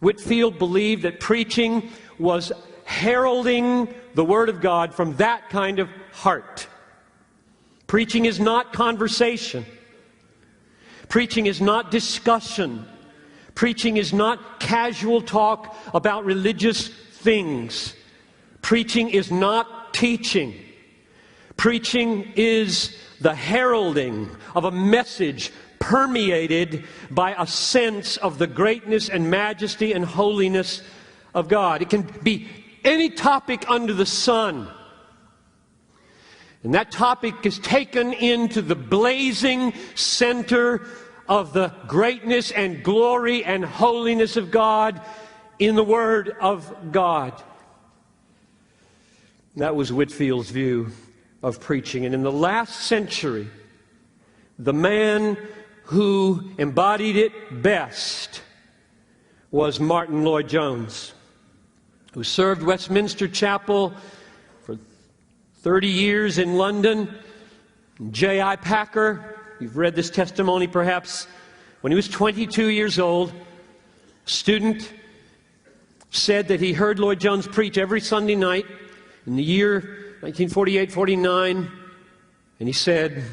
Whitefield believed that preaching was heralding the Word of God from that kind of heart. Preaching is not conversation. Preaching is not discussion. Preaching is not casual talk about religious things. Preaching is not teaching. Preaching is the heralding of a message permeated by a sense of the greatness and majesty and holiness of God. It can be any topic under the sun. And that topic is taken into the blazing center of the greatness and glory and holiness of God in the Word of God. That was Whitefield's view of preaching. And in the last century, the man who embodied it best was Martin Lloyd-Jones, who served Westminster Chapel for 30 years in London. J.I. Packer, you've read this testimony perhaps, when he was 22 years old, a student said that he heard Lloyd-Jones preach every Sunday night in the year 1948-49, and he said,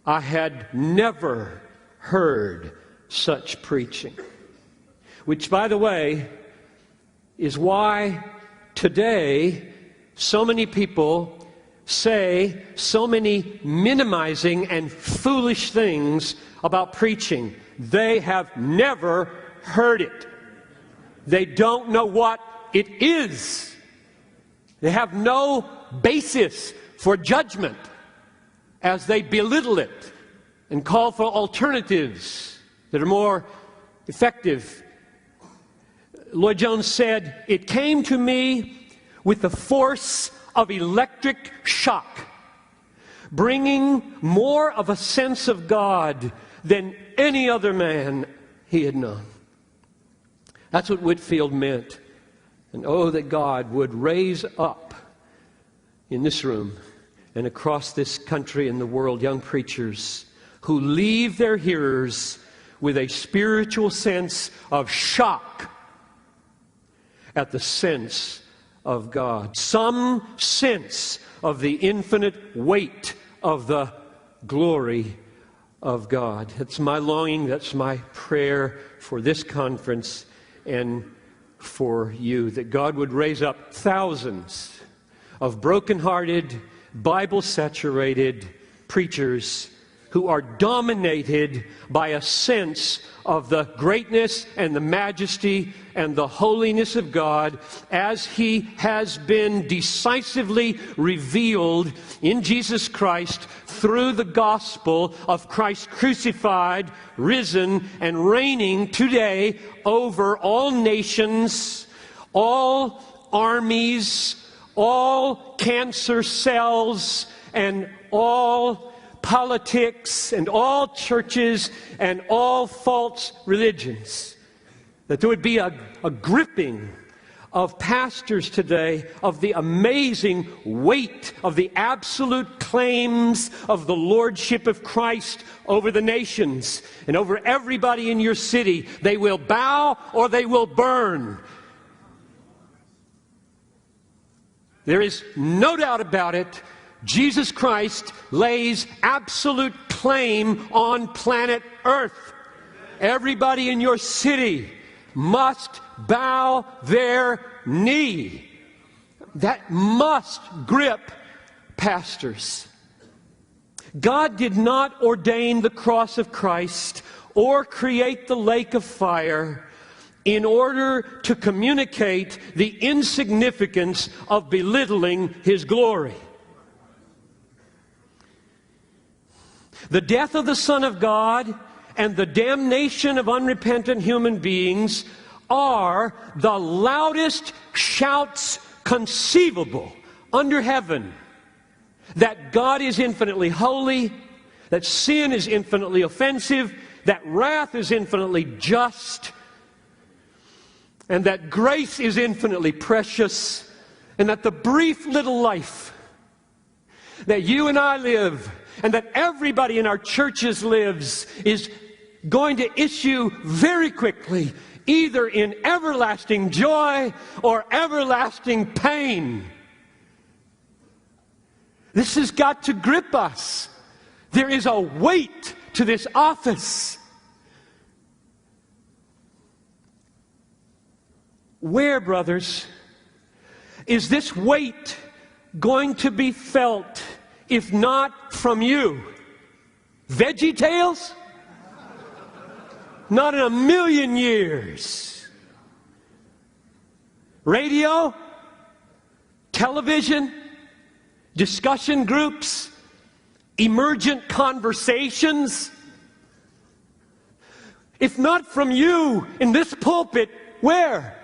"I had never heard such preaching." Which, by the way, is why today so many people say so many minimizing and foolish things about preaching. They have never heard it. They don't know what it is. They have no basis for judgment as they belittle it and call for alternatives that are more effective. Lloyd-Jones said, "It came to me with the force of electric shock, bringing more of a sense of God than any other man he had known." That's what Whitefield meant. And oh, that God would raise up in this room and across this country and the world young preachers who leave their hearers with a spiritual sense of shock at the sense of God. Some sense of the infinite weight of the glory of God. That's my longing, that's my prayer for this conference and for you, that God would raise up thousands of brokenhearted, Bible-saturated preachers who are dominated by a sense of the greatness and the majesty and the holiness of God as He has been decisively revealed in Jesus Christ through the gospel of Christ crucified, risen, and reigning today over all nations, all armies, all cancer cells, and all politics, and all churches, and all false religions. That there would be a gripping of pastors today of the amazing weight of the absolute claims of the lordship of Christ over the nations and over everybody in your city. They will bow or they will burn. There is no doubt about it. Jesus Christ lays absolute claim on planet Earth. Everybody in your city must bow their knee. That must grip pastors. God did not ordain the cross of Christ or create the lake of fire in order to communicate the insignificance of belittling His glory. The death of the Son of God and the damnation of unrepentant human beings are the loudest shouts conceivable under heaven that God is infinitely holy, that sin is infinitely offensive, that wrath is infinitely just, and that grace is infinitely precious, and that the brief little life that you and I live and that everybody in our churches lives is going to issue very quickly either in everlasting joy or everlasting pain. This has got to grip us. There is a weight to this office. Where, brothers, is this weight going to be felt if not from you? Veggie Tales? Not in a million years. Radio? Television? Discussion groups? Emergent conversations? If not from you in this pulpit, where?